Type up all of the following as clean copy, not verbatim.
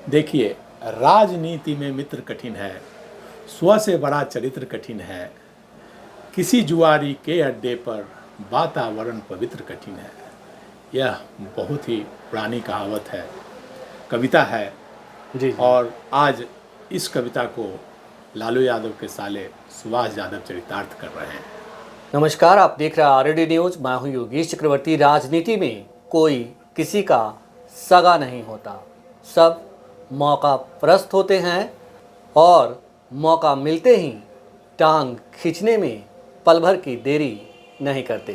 देखिए, राजनीति में मित्र कठिन है, स्व से बड़ा चरित्र कठिन है, किसी जुआरी के अड्डे पर वातावरण पवित्र कठिन है। यह बहुत ही पुरानी कहावत है, कविता है। जी जी। और आज इस कविता को लालू यादव के साले सुभाष यादव चरितार्थ कर रहे हैं। नमस्कार, आप देख रहे हैं आरडी न्यूज। मैं हूं योगेश चक्रवर्ती। राजनीति में कोई किसी का सगा नहीं होता, सब मौका परस्त होते हैं और मौका मिलते ही टांग खींचने में पल भर की देरी नहीं करते।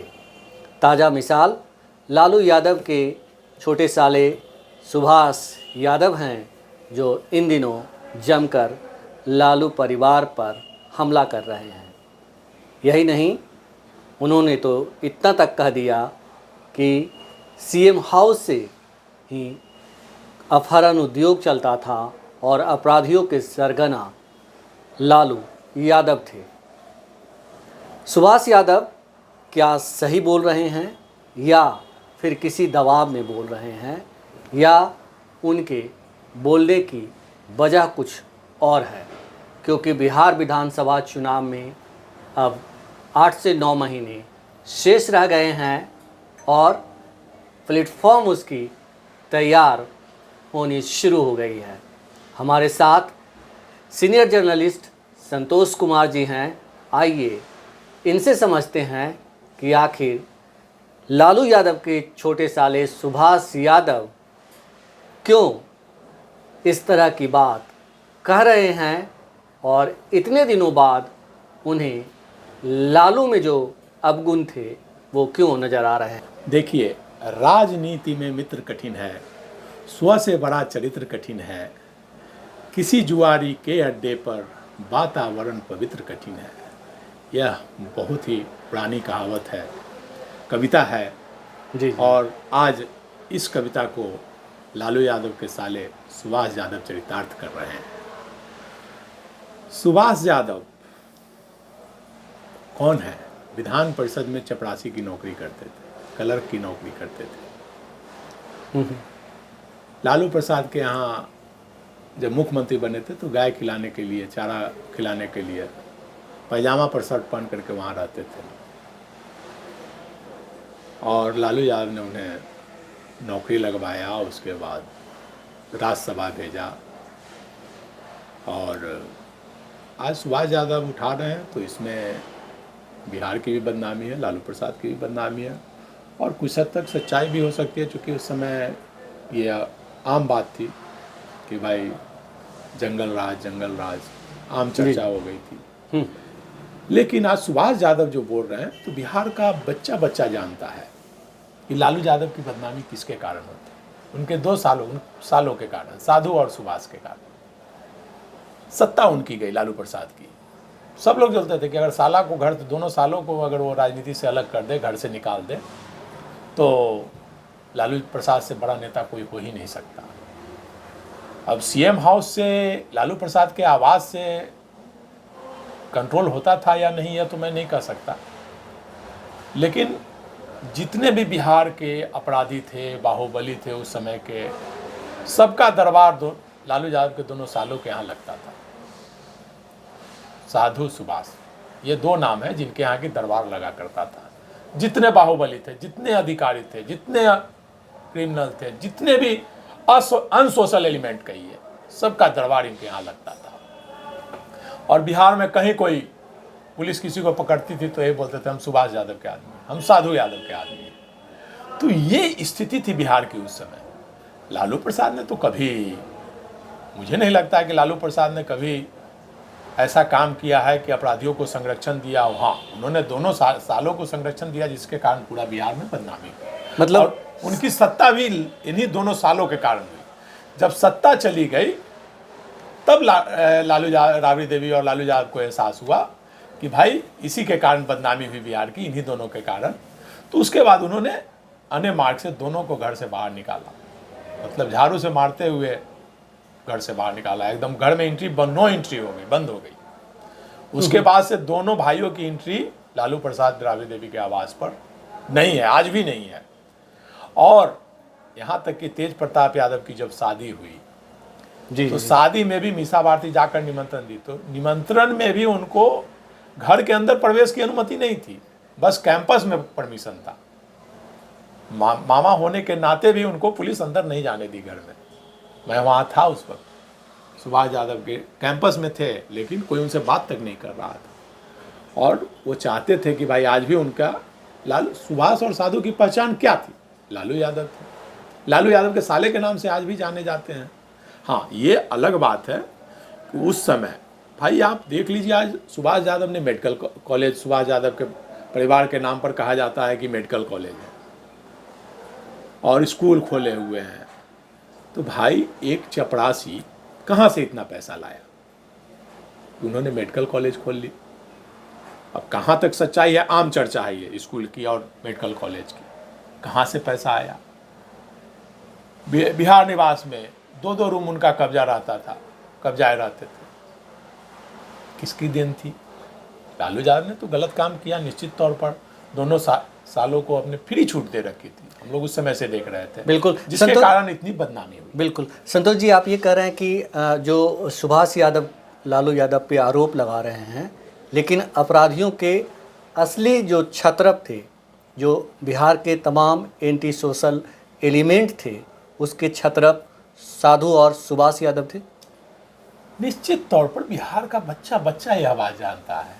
ताज़ा मिसाल लालू यादव के छोटे साले सुभाष यादव हैं, जो इन दिनों जमकर लालू परिवार पर हमला कर रहे हैं। यही नहीं, उन्होंने तो इतना तक कह दिया कि सीएम हाउस से ही अपहरण उद्योग चलता था और अपराधियों के सरगना लालू यादव थे। सुभाष यादव क्या सही बोल रहे हैं या फिर किसी दबाव में बोल रहे हैं, या उनके बोलने की वजह कुछ और है? क्योंकि बिहार विधानसभा चुनाव में अब 8 से 9 महीने शेष रह गए हैं और प्लेटफॉर्म उसकी तैयार होनी शुरू हो गई है। हमारे साथ सीनियर जर्नलिस्ट संतोष कुमार जी हैं। आइए इनसे समझते हैं कि आखिर लालू यादव के छोटे साले सुभाष यादव क्यों इस तरह की बात कह रहे हैं और इतने दिनों बाद उन्हें लालू में जो अवगुण थे वो क्यों नजर आ रहे हैं। देखिए, राजनीति में मित्र कठिन है, स्व से बड़ा चरित्र कठिन है, किसी जुआरी के अड्डे पर वातावरण पवित्र कठिन है। यह बहुत ही पुरानी कहावत है, कविता है। जी। और आज इस कविता को लालू यादव के साले सुभाष यादव चरितार्थ कर रहे हैं। सुभाष यादव कौन है? विधान परिषद में चपरासी की नौकरी करते थे, क्लर्क की नौकरी करते थे। लालू प्रसाद के यहाँ जब मुख्यमंत्री बने थे तो गाय खिलाने के लिए, चारा खिलाने के लिए पैजामा पर शर्ट पहन करके वहाँ रहते थे। और लालू यादव ने उन्हें नौकरी लगवाया, उसके बाद राज्यसभा भेजा। और आज सुभाष यादव उठा रहे हैं तो इसमें बिहार की भी बदनामी है, लालू प्रसाद की भी बदनामी है, और कुछ हद तक सच्चाई भी हो सकती है, क्योंकि उस समय ये आम बात थी कि भाई जंगल राज आम चर्चा हो गई थी। लेकिन आज सुभाष यादव जो बोल रहे हैं तो बिहार का बच्चा बच्चा जानता है कि लालू यादव की बदनामी किसके कारण होती है। उनके 2 सालों के कारण, साधु और सुभाष के कारण। सत्ता उनकी गई, लालू प्रसाद की। सब लोग बोलते थे कि अगर साला को घर, दोनों सालों को अगर वो राजनीति से अलग कर दे, घर से निकाल दे, तो लालू प्रसाद से बड़ा नेता कोई हो ही नहीं सकता। अब सीएम हाउस से लालू प्रसाद के आवाज़ से कंट्रोल होता था या नहीं, यह तो मैं नहीं कह सकता। लेकिन जितने भी बिहार के अपराधी थे, बाहुबली थे उस समय के, सबका दरबार लालू यादव के दोनों सालों के यहाँ लगता था। साधु, सुभाष, ये 2 नाम हैं जिनके यहाँ की दरबार लगा करता था। जितने बाहुबली थे, जितने अधिकारी थे, जितने क्रिमिनल थे, जितने भी अनसोशल एलिमेंट कहिए, सबका दरबार इनके यहाँ लगता था। और बिहार में कहीं कोई पुलिस किसी को पकड़ती थी तो ये बोलते थे हम सुभाष यादव के आदमी, हम साधु यादव के आदमी हैं। तो ये स्थिति थी बिहार की उस समय। लालू प्रसाद ने तो कभी, मुझे नहीं लगता कि लालू प्रसाद ने कभी ऐसा काम किया है कि अपराधियों को संरक्षण दिया हो। हाँ, उन्होंने दोनों सालों को संरक्षण दिया, जिसके कारण पूरा बिहार में बदनामी हुई। मतलब और उनकी सत्ता भी इन्हीं दोनों सालों के कारण हुई। जब सत्ता चली गई तब राबड़ी देवी और लालू यादव को एहसास हुआ कि भाई इसी के कारण बदनामी हुई बिहार की, इन्हीं दोनों के कारण। तो उसके बाद उन्होंने अन्य मार्ग से दोनों को घर से बाहर निकाला, मतलब झाड़ू से मारते हुए घर से बाहर निकाला। एकदम घर में एंट्री नो एंट्री हो गई, बंद हो गई। उसके बाद से दोनों भाइयों की एंट्री लालू प्रसाद राबड़ी देवी के आवास पर नहीं है, आज भी नहीं है। और यहाँ तक कि तेज प्रताप यादव की जब शादी हुई जी तो जी। शादी में भी मीसा भारती जाकर निमंत्रण दी, तो निमंत्रण में भी उनको घर के अंदर प्रवेश की अनुमति नहीं थी, बस कैंपस में परमिशन था। मामा होने के नाते भी उनको पुलिस अंदर नहीं जाने दी घर में। मैं वहाँ था उस वक्त, सुभाष यादव के कैंपस में थे, लेकिन कोई उनसे बात तक नहीं कर रहा था। और वो चाहते थे कि भाई आज भी उनका लालू, सुभाष और साधु की पहचान क्या थी? लालू यादव थे। लालू यादव के साले के नाम से आज भी जाने जाते हैं। हाँ, ये अलग बात है कि उस समय भाई आप देख लीजिए, आज सुभाष यादव ने मेडिकल कॉलेज, सुभाष यादव के परिवार के नाम पर कहा जाता है कि मेडिकल कॉलेज है, और स्कूल खोले हुए हैं। तो भाई एक चपरासी कहाँ से इतना पैसा लाया? उन्होंने मेडिकल कॉलेज खोल ली। अब कहाँ तक सच्चाई है, आम चर्चा है ये स्कूल की और मेडिकल कॉलेज की। कहाँ से पैसा आया? बिहार निवास में 2-2 रूम उनका कब्जा रहता था, कब्जाए रहते थे। किसकी देन थी? लालू यादव ने तो गलत काम किया निश्चित तौर पर। दोनों सालों को अपने फ्री छूट दे रखी थी, हम लोग उस समय से देख रहे थे, बिल्कुल, जिसके कारण इतनी बदनामी हुई। बिल्कुल संतोष जी, आप ये कह रहे हैं कि जो सुभाष यादव लालू यादव पे आरोप लगा रहे हैं, लेकिन अपराधियों के असली जो छत्रप थे, जो बिहार के तमाम एंटी सोशल एलिमेंट थे, उसके छत्रप साधु और सुभाष यादव थे। निश्चित तौर पर बिहार का बच्चा बच्चा यह बात जानता है।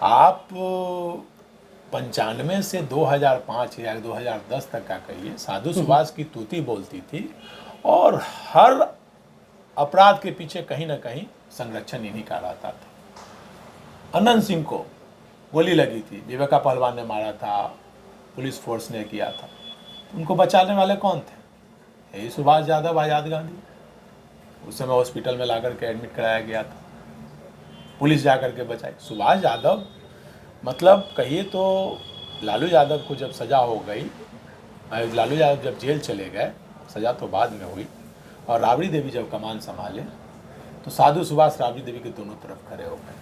आप 95 से 2005 या 2010 तक का कहिए, साधु सुभाष की तूती बोलती थी, और हर अपराध के पीछे कहीं ना कहीं संरक्षण इन्हीं का रहता था। अनंत सिंह को गोली लगी थी, विवेका पहलवान ने मारा था, पुलिस फोर्स ने किया था, उनको बचाने वाले कौन थे? यही सुभाष यादव, आजाद गांधी। उस समय हॉस्पिटल में ला करके एडमिट कराया गया था, पुलिस जा करके बचाई। सुभाष यादव मतलब कहिए तो लालू यादव को जब सज़ा हो गई, लालू यादव जब जेल चले गए, सज़ा तो बाद में हुई, और राबड़ी देवी जब कमान संभाले, तो साधु सुभाष राबड़ी देवी के दोनों तरफ खड़े हो गए,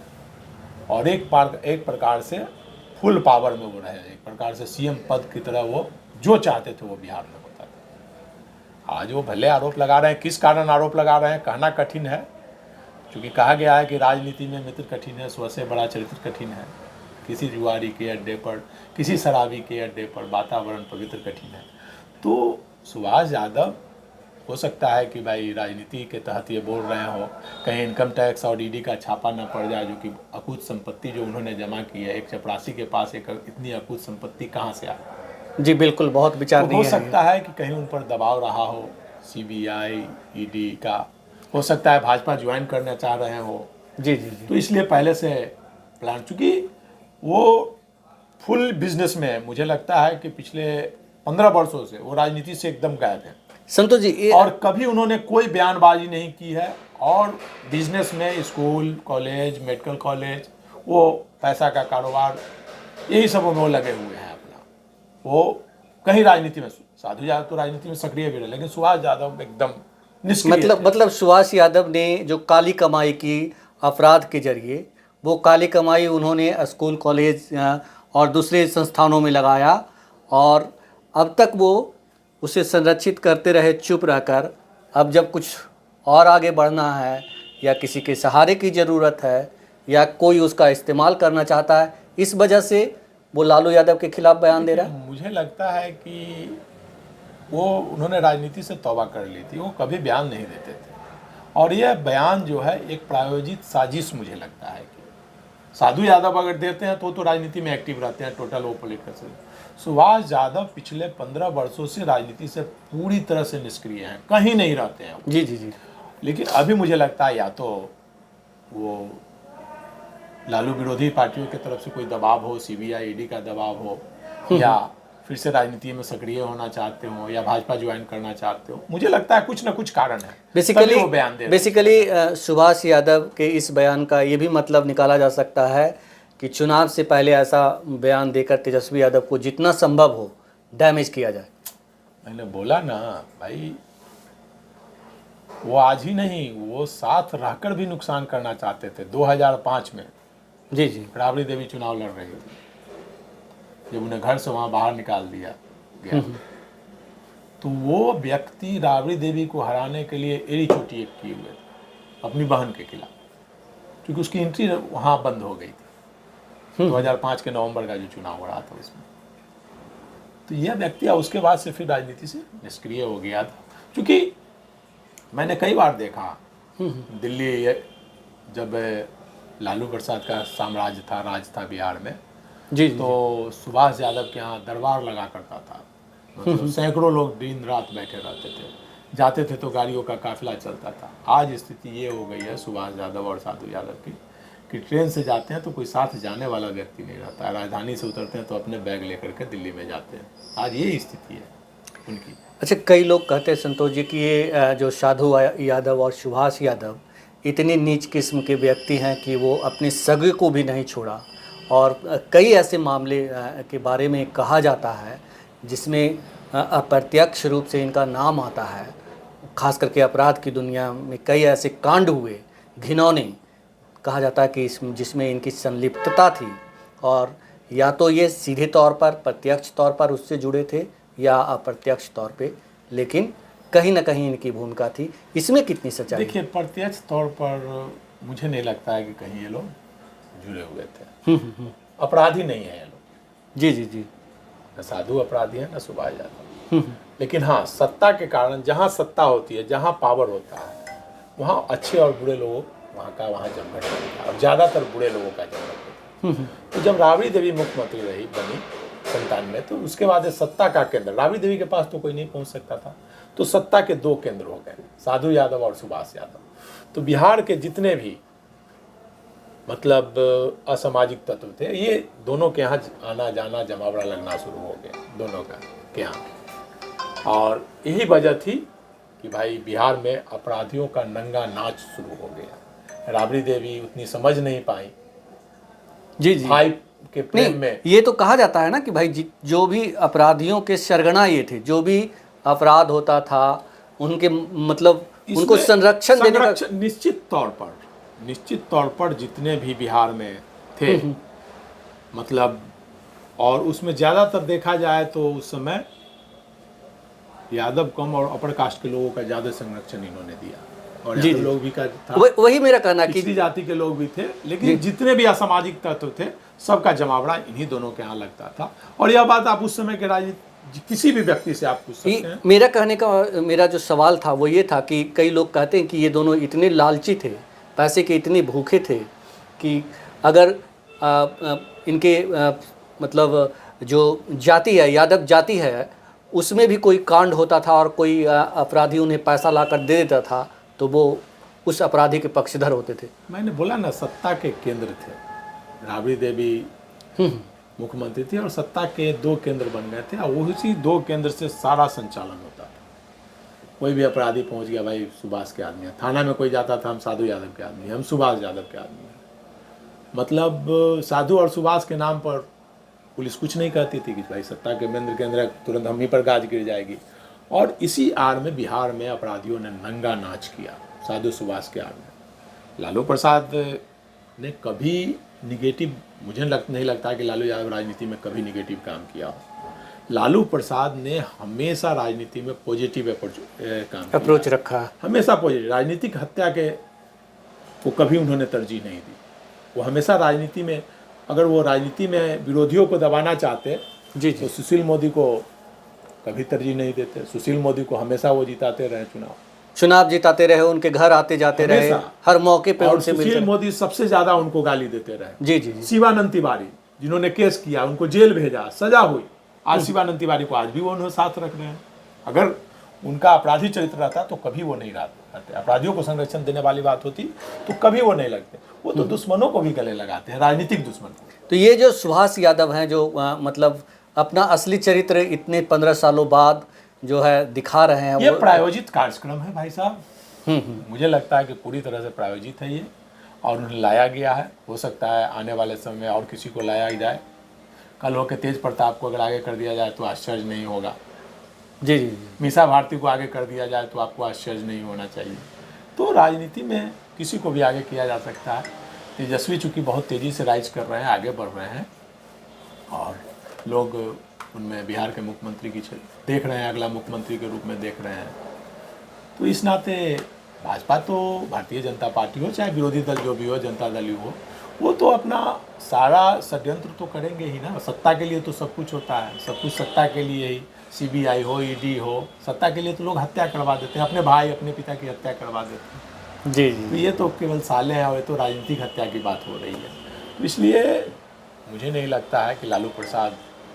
और एक प्रकार से फुल पावर में वो रहे, एक प्रकार से सीएम पद की तरह वो जो चाहते थे वो बिहार में होता था। आज वो भले आरोप लगा रहे हैं, किस कारण आरोप लगा रहे हैं कहना कठिन है, क्योंकि कहा गया है कि राजनीति में मित्र कठिन है, स्व से बड़ा चरित्र कठिन है। किसी जुआरी के अड्डे पर, किसी शराबी के अड्डे पर वातावरण पवित्र कठिन है। तो सुभाष यादव हो सकता है कि भाई राजनीति के तहत ये बोल रहे हो, कहीं इनकम टैक्स और ईडी का छापा न पड़ जाए, जो कि अकूत संपत्ति जो उन्होंने जमा की है, एक चपरासी के पास एक इतनी अकूत संपत्ति कहाँ से आई? जी बिल्कुल, बहुत विचार तो हो सकता है कि कहीं उन पर दबाव रहा हो, सीबीआई, ईडी का। हो सकता है भाजपा ज्वाइन करना चाह रहे हो। जी जी जी। तो इसलिए पहले से प्लान, चूँकि वो फुल बिजनेस में, मुझे लगता है कि पिछले 15 वर्षों से वो राजनीति से एकदम गायब है संतोष जी, और कभी उन्होंने कोई बयानबाजी नहीं की है। और बिजनेस में स्कूल, कॉलेज, मेडिकल कॉलेज, वो पैसा का कारोबार, यही सब में वो लगे हुए हैं अपना। वो कहीं राजनीति में, साधु यादव तो राजनीति में सक्रिय भी रहे, लेकिन सुभाष यादव एकदम निष्क्रिय थे। मतलब सुभाष यादव ने जो काली कमाई की अपराध के जरिए, वो काली कमाई उन्होंने स्कूल, कॉलेज और दूसरे संस्थानों में लगाया, और अब तक वो उसे संरक्षित करते रहे चुप रहकर। अब जब कुछ और आगे बढ़ना है, या किसी के सहारे की ज़रूरत है, या कोई उसका इस्तेमाल करना चाहता है, इस वजह से वो लालू यादव के खिलाफ बयान दे रहा है। मुझे लगता है कि वो उन्होंने राजनीति से तौबा कर ली थी, वो कभी बयान नहीं देते थे। और यह बयान जो है एक प्रायोजित साजिश मुझे लगता है कि साधु यादव अगर देते हैं तो राजनीति में एक्टिव रहते हैं, टोटल वो पॉलिटिकल। सुभाष यादव पिछले 15 वर्षों से राजनीति से पूरी तरह से निष्क्रिय हैं, कहीं नहीं रहते हैं। जी जी जी। लेकिन अभी मुझे लगता है या तो वो लालू विरोधी पार्टियों की तरफ से कोई दबाव हो, सीबीआई, ईडी का दबाव हो, या फिर से राजनीति में सक्रिय होना चाहते हो, या भाजपा ज्वाइन करना चाहते हो। मुझे लगता है कुछ ना कुछ कारण है, तभी वो बयान दे रहे हैं। बेसिकली सुभाष यादव के इस बयान का ये भी मतलब निकाला जा सकता है कि चुनाव से पहले ऐसा बयान देकर तेजस्वी यादव को जितना संभव हो डैमेज किया जाए। मैंने बोला ना भाई, वो आज ही नहीं, वो साथ रहकर भी नुकसान करना चाहते थे। 2005 में जी जी। राबड़ी देवी चुनाव लड़ रही थी, जब उन्हें घर से वहाँ बाहर निकाल दिया गया, तो वो व्यक्ति राबड़ी देवी को हराने के लिए एड़ी चोटी एक किए हुए थे अपनी बहन के खिलाफ, क्योंकि उसकी एंट्री वहाँ बंद हो गई थी 2005 के नवंबर का जो चुनाव हो रहा था उसमें। तो यह व्यक्ति उसके बाद से फिर राजनीति से निष्क्रिय हो गया था। क्योंकि मैंने कई बार देखा दिल्ली जब लालू प्रसाद का साम्राज्य था, राज था बिहार में, जी तो सुभाष यादव के यहाँ दरबार लगा करता था, मतलब सैकड़ों लोग दिन रात बैठे रहते थे, जाते थे तो गाड़ियों का काफिला चलता था। आज स्थिति ये हो गई है सुभाष यादव और साधु यादव की कि ट्रेन से जाते हैं तो कोई साथ जाने वाला व्यक्ति नहीं रहता है, राजधानी से उतरते हैं तो अपने बैग लेकर के दिल्ली में जाते हैं। आज ये स्थिति है उनकी। अच्छा, कई लोग कहते हैं संतोष जी कि ये जो साधु यादव और सुभाष यादव इतने नीच किस्म के व्यक्ति हैं कि वो अपने सगे को भी नहीं छोड़ा, और कई ऐसे मामले के बारे में कहा जाता है जिसमें अप्रत्यक्ष रूप से इनका नाम आता है। खास करके अपराध की दुनिया में कई ऐसे कांड हुए घिनौने, कहा जाता है कि जिसमें इनकी संलिप्तता थी, और या तो ये सीधे तौर पर प्रत्यक्ष तौर पर उससे जुड़े थे या अप्रत्यक्ष तौर पे, लेकिन कहीं ना कहीं इनकी भूमिका थी। इसमें कितनी सच्चाई? देखिए, प्रत्यक्ष तौर पर मुझे नहीं लगता है कि कहीं ये लोग जुड़े हुए थे। अपराधी नहीं है ये लोग। जी जी जी। न साधु अपराधी है, न सुभाष यादव। लेकिन हाँ, सत्ता के कारण जहाँ सत्ता होती है, जहाँ पावर होता है, वहाँ अच्छे और बुरे लोग वहाँ जमघट होता है, और ज़्यादातर बुरे लोगों का जमघट होता है। तो जब राबड़ी देवी मुख्यमंत्री रही बनी 97 में, तो उसके बाद सत्ता का केंद्र राबड़ी देवी के पास तो कोई नहीं पहुँच सकता था, तो सत्ता के दो केंद्र हो गए, साधु यादव और सुभाष यादव। तो बिहार के जितने भी मतलब असामाजिक तत्व थे, ये दोनों के यहाँ आना जाना जमावड़ा लगना शुरू हो गया, दोनों का के यहाँ। और यही वजह थी कि भाई बिहार में अपराधियों का नंगा नाच शुरू हो गया। राबड़ी देवी उतनी समझ नहीं पाई जी जी भाई के प्रेम में। ये तो कहा जाता है ना कि भाई जो भी अपराधियों के सरगना ये थे, जो भी अपराध होता था उनके मतलब उनको संरक्षण देने का निश्चित तौर पर जितने भी बिहार में थे, मतलब, और उसमें ज़्यादातर देखा जाए तो उस समय यादव कम और अपर कास्ट के लोगों का ज़्यादा संरक्षण इन्होंने दिया, और यादव लोग भी का था, वही मेरा कहना कि पिछड़ी जाति के लोग भी थे, लेकिन जितने भी असामाजिक तत्व थे सबका जमावड़ा इन्हीं दोनों के यहाँ लगता था। और यह बात आप उस समय के राजनीति किसी भी व्यक्ति से आप पूछ सकते हैं। मेरा कहने का मेरा जो सवाल था वो ये था कि कई लोग कहते हैं कि ये दोनों इतने लालची थे, पैसे के इतने भूखे थे कि अगर इनके मतलब जो जाति है, यादव जाति है, उसमें भी कोई कांड होता था और कोई अपराधी उन्हें पैसा लाकर दे देता था तो वो उस अपराधी के पक्षधर होते थे। मैंने बोला ना, सत्ता के केंद्र थे। राबड़ी देवी मुख्यमंत्री थी और सत्ता के दो केंद्र बन गए थे, और उसी दो केंद्र से सारा संचालन होता था। कोई भी अपराधी पहुंच गया, भाई सुभाष के आदमी है, थाना में कोई जाता था, हम साधु यादव के आदमी हैं, हम सुभाष यादव के आदमी हैं। मतलब साधु और सुभाष के नाम पर पुलिस कुछ नहीं कहती थी कि भाई सत्ता के केंद्र तुरंत हम ही पर गाज गिर जाएगी। और इसी आड़ में बिहार में अपराधियों ने नंगा नाच किया साधु सुभाष के आड़ में। लालू प्रसाद ने कभी निगेटिव, मुझे नहीं लगता कि लालू यादव राजनीति में कभी निगेटिव काम किया हो। लालू प्रसाद ने हमेशा राजनीति में पॉजिटिव अप्रोच रखा, हमेशा पॉजिटिव। राजनीतिक हत्या के को कभी उन्होंने तरजीह नहीं दी। वो हमेशा राजनीति में, अगर वो राजनीति में विरोधियों को दबाना चाहते जी तो सुशील मोदी को कभी तरजीह नहीं देते। सुशील मोदी को हमेशा वो जिताते रहे, चुनाव जिताते रहे, उनके घर आते जाते रहे, हर मौके पे उनसे मिलते। सुशील मोदी सबसे ज्यादा उनको गाली देते रहे। जी जी। शिवानंद तिवारी जिन्होंने केस किया, उनको जेल भेजा, सजा हुई, आज शिवानंद तिवारी को आज भी वो उन्हें साथ रख रहे हैं। अगर उनका अपराधी चरित्र रहता तो कभी वो नहीं रहते। अपराधियों को संरक्षण देने वाली बात होती तो कभी वो नहीं लगते। वो तो दुश्मनों को भी गले लगाते हैं, राजनीतिक दुश्मन को। तो ये जो सुभाष यादव हैं, जो मतलब अपना असली चरित्र इतने 15 सालों बाद जो है दिखा रहे हैं, ये प्रायोजित कार्यक्रम है भाई साहब। मुझे लगता है कि पूरी तरह से प्रायोजित है ये, और उन्हें लाया गया है। हो सकता है आने वाले समय में और किसी को लाया जाए। कल हो के तेज प्रताप को अगर आगे कर दिया जाए तो आश्चर्य नहीं होगा। जी जी। मीसा भारती को आगे कर दिया जाए तो आपको आश्चर्य नहीं होना चाहिए। तो राजनीति में किसी को भी आगे किया जा सकता है। तेजस्वी चूँकि बहुत तेज़ी से राइज कर रहे हैं, आगे बढ़ रहे हैं, और लोग उनमें बिहार के मुख्यमंत्री की देख रहे हैं, अगला मुख्यमंत्री के रूप में देख रहे हैं। तो इस नाते भाजपा तो भारतीय जनता पार्टी हो, चाहे विरोधी दल जो भी हो, जनता दल ही हो, वो तो अपना सारा षड्यंत्र तो करेंगे ही ना। सत्ता के लिए तो सब कुछ होता है, सब कुछ सत्ता के लिए ही। सीबीआई हो, ईडी हो, सत्ता के लिए तो लोग हत्या करवा देते हैं, अपने भाई अपने पिता की हत्या करवा देते हैं। जी तो जी ये तो केवल साले हैं और ये तो राजनीतिक हत्या की बात हो रही है। तो इसलिए मुझे नहीं लगता है कि लालू प्रसाद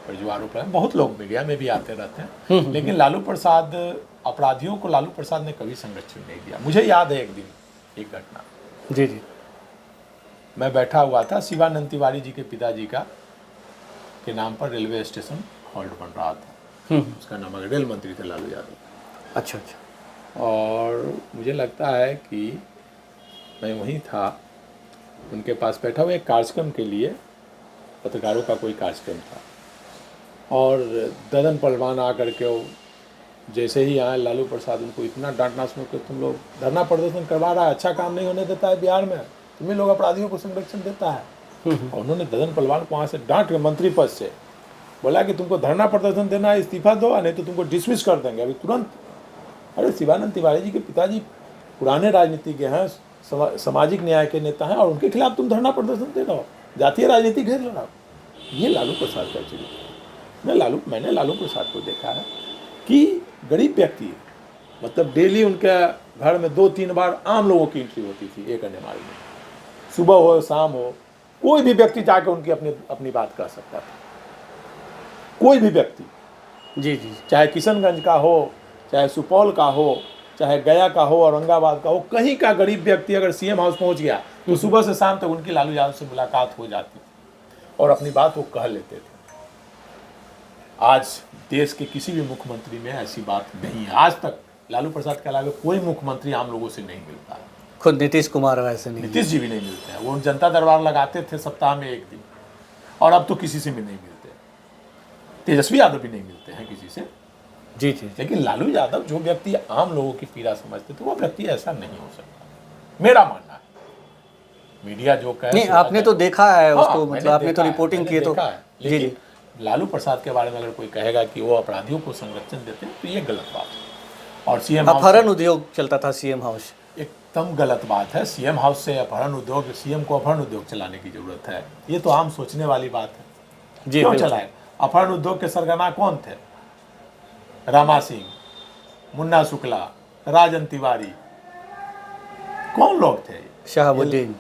पर जो आरोप है, बहुत लोग मीडिया में भी आते रहते हैं, लेकिन लालू प्रसाद, अपराधियों को लालू प्रसाद ने कभी संरक्षण नहीं दिया। मुझे याद है एक दिन एक घटना, जी जी मैं बैठा हुआ था, शिवानंद तिवारी जी के पिताजी का के नाम पर रेलवे स्टेशन हॉल्ट बन रहा था। उसका नाम रेल मंत्री थे लालू यादव। अच्छा अच्छा। और मुझे लगता है कि मैं वहीं था, उनके पास बैठा हुआ एक कार्यक्रम के लिए, पत्रकारों का कोई कार्यक्रम था, और ददन पहलवान आकर के वो जैसे ही आए, लालू प्रसाद उनको इतना डांटना शुरू कि तुम लोग धरना प्रदर्शन करवा रहा है, अच्छा काम नहीं होने देता है बिहार में, तुम्हें लोग अपराधियों को संरक्षण देता है। और उन्होंने ददन पहलवान को वहाँ से डांट के मंत्री पद से बोला कि तुमको धरना प्रदर्शन देना है, इस्तीफा दो, नहीं तो तुमको डिसमिस कर देंगे अभी तुरंत। अरे शिवानंद तिवारी जी के पिताजी पुराने राजनीति के हैं, सामाजिक न्याय के नेता हैं, और उनके खिलाफ तुम धरना प्रदर्शन दे रहे हो, जातीय राजनीति घेर रहे हो। ये लालू प्रसाद का चरित्र। मैंने लालू प्रसाद को देखा है कि गरीब व्यक्ति है, मतलब डेली उनके घर में 2-3 बार आम लोगों की एंट्री होती थी एक अन्यमारी में, सुबह हो शाम हो, कोई भी व्यक्ति जाकर उनकी अपनी बात कह सकता था, कोई भी व्यक्ति। जी जी चाहे किशनगंज का हो, चाहे सुपौल का हो, चाहे गया का हो, औरंगाबाद का हो, कहीं का गरीब व्यक्ति अगर सीएम हाउस पहुंच गया तो सुबह से शाम तक उनकी लालू यादव से मुलाकात हो जाती और अपनी बात वो कह लेते थे। आज देश के किसी भी मुख्यमंत्री में ऐसी बात नहीं है। आज तक लालू प्रसाद के अलावा कोई मुख्यमंत्री आम लोगों से नहीं मिलता है। खुद नीतीश कुमार वैसे नहीं, नीतीश जी भी नहीं मिलते हैं। वो जनता दरबार लगाते थे सप्ताह में एक दिन, और अब तो किसी से भी नहीं मिलते। तेजस्वी यादव भी नहीं मिलते हैं किसी से। जी जी लेकिन लालू यादव जो व्यक्ति आम लोगों की पीड़ा समझते थे, वो व्यक्ति ऐसा नहीं हो सकता, मेरा मानना है। मीडिया जो कहे, नहीं, आपने तो देखा है उसको, मैंने मतलब आपने तो देखा है, रिपोर्टिंग की है, तो देखा है। जी लेकिन जी लालू प्रसाद के बारे में अगर कोई कहेगा कि वो अपराधियों को संरक्षण देते हैं तो ये गलत बात है। और सीएम अपहरण उद्योग चलता था सीएम हाउस, एकदम गलत बात है। सीएम हाउस से अपहरण उद्योग, सीएम को अपहरण उद्योग चलाने की जरूरत है, ये तो आम सोचने वाली बात है। जी क्यों चलाए? अपहरण उद्योग के सरगना कौन थे? रामा सिंह, मुन्ना शुक्ला, राजन तिवारी, कौन लोग थे? शहाबुद्दीन,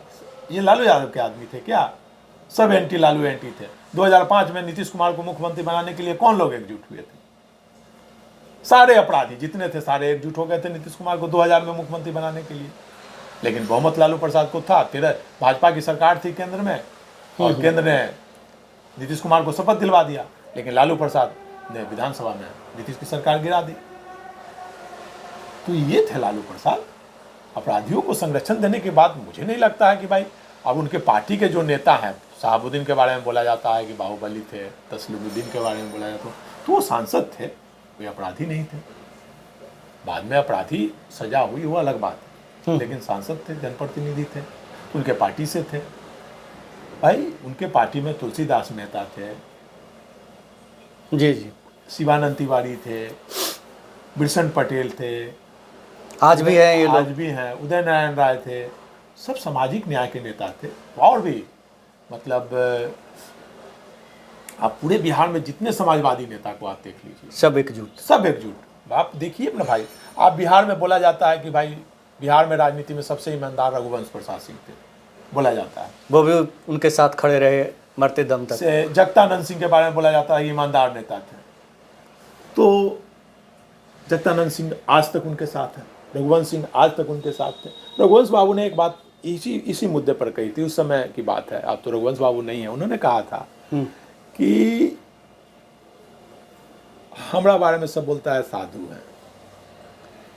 ये लालू यादव के आदमी थे क्या? सब एंटी लालू एंटी थे। 2005 में नीतीश कुमार को मुख्यमंत्री बनाने के लिए कौन लोग एकजुट हुए थे? सारे अपराधी जितने थे सारे एकजुट हो गए थे नीतीश कुमार को 2000 में मुख्यमंत्री बनाने के लिए। लेकिन बहुमत लालू प्रसाद को था। भाजपा की सरकार थी केंद्र में, और केंद्र ने नीतीश कुमार को शपथ दिलवा दिया, लेकिन लालू प्रसाद ने विधानसभा में नीतीश की सरकार गिरा दी। तो ये थे लालू प्रसाद। अपराधियों को संरक्षण देने के बाद मुझे नहीं लगता है कि भाई अब उनके पार्टी के जो नेता हैं, शहाबुद्दीन के बारे में बोला जाता है कि बाहुबली थे, तस्लीमुद्दीन के बारे में बोला जाता है, तो वो सांसद थे, वे अपराधी नहीं थे। बाद में अपराधी सजा हुई वो अलग बात है, लेकिन सांसद थे, जनप्रतिनिधि थे, उनके पार्टी से थे। भाई उनके पार्टी में तुलसीदास मेहता थे, जी जी, शिवानंद तिवारी थे, बिरसन पटेल थे, आज भी है ये आज लोग, भी हैं, उदय नारायण राय थे, सब सामाजिक न्याय के नेता थे। और भी मतलब आप पूरे बिहार में जितने समाजवादी नेता को आप देख लीजिए, सब एकजुट। सब एकजुट। आप देखिए ना भाई, आप बिहार में बोला जाता है कि भाई बिहार में राजनीति में सबसे ईमानदार रघुवंश प्रसाद सिंह थे, बोला जाता है। वो भी उनके साथ खड़े रहे मरते दम तक। से जगतानंद सिंह के बारे में बोला जाता है ईमानदार नेता थे। तो जगतानंद सिंह आज तक उनके साथ है, रघुवंश सिंह आज तक उनके साथ थे। रघुवंश बाबू ने एक बात इसी मुद्दे पर कही थी, उस समय की बात है, अब तो रघुवंश बाबू नहीं है। उन्होंने कहा था कि हमारा बारे में सब बोलता है साधु है,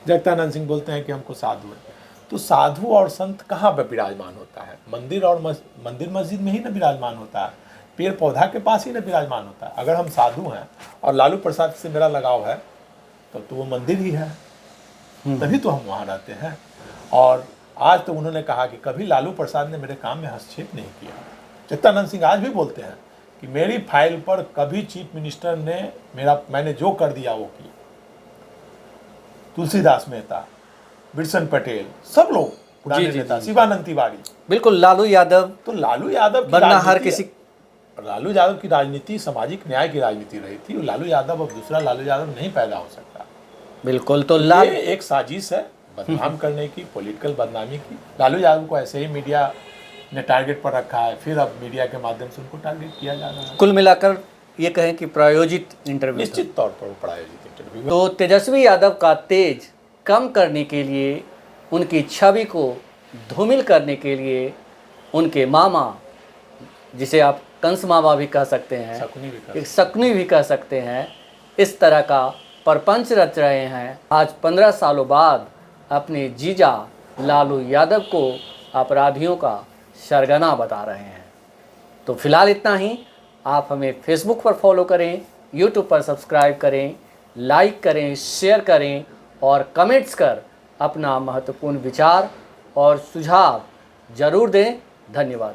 जगतानंद सिंह बोलते हैं कि हमको साधु है। तो साधु और संत कहाँ पर विराजमान होता है? मंदिर और मंदिर मस्जिद में ही ना विराजमान होता है, पेड़ पौधा के पास ही ना विराजमान होता है। अगर हम साधु हैं और लालू प्रसाद से मेरा लगाव है तो वो मंदिर ही है, तभी तो हम वहाँ रहते हैं। और आज तो उन्होंने कहा कि कभी लालू प्रसाद ने मेरे काम में हस्तक्षेप नहीं किया। जगतानंद सिंह आज भी बोलते हैं कि मेरी फाइल पर कभी चीफ मिनिस्टर ने मैंने जो कर दिया वो किया। तुलसीदास मेहता, बिरसन पटेल, सब लोग पुराने नेता, शिवानंद तिवारी, बिल्कुल लालू यादव, तो लालू यादव की वरना हर राजनीति- किसी लालू यादव की राजनीति सामाजिक न्याय की राजनीति रही थी। लालू यादव अब दूसरा लालू यादव नहीं पैदा हो सकता। बिल्कुल। तो ये एक साजिश है बदनाम करने की, पॉलिटिकल बदनामी की। लालू यादव को ऐसे ही मीडिया ने टारगेट पर रखा है, फिर अब मीडिया के माध्यम से उनको टारगेट किया जा रहा है। कुल मिलाकर ये कहें कि प्रायोजित इंटरव्यू। निश्चित तौर पर प्रायोजित इंटरव्यू। तो तेजस्वी यादव का तेज कम करने के लिए, उनकी छवि को धूमिल करने के लिए उनके मामा, जिसे आप कंस मामा भी कह सकते हैं, एक शकुनी भी कह सकते हैं, इस तरह का परपंच रच रहे हैं। आज 15 सालों बाद अपने जीजा लालू यादव को अपराधियों का सरगना बता रहे हैं। तो फिलहाल इतना ही। आप हमें फेसबुक पर फॉलो करें, यूट्यूब पर सब्सक्राइब करें, लाइक करें, शेयर करें और कमेंट्स कर अपना महत्वपूर्ण विचार और सुझाव जरूर दें। धन्यवाद।